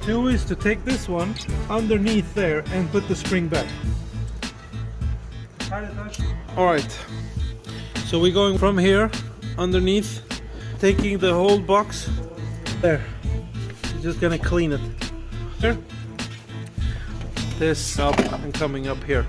do is to take this one underneath there and put the spring back. Alright, so we're going from here underneath, taking the whole box there. Just gonna clean it. There. This up and coming up here.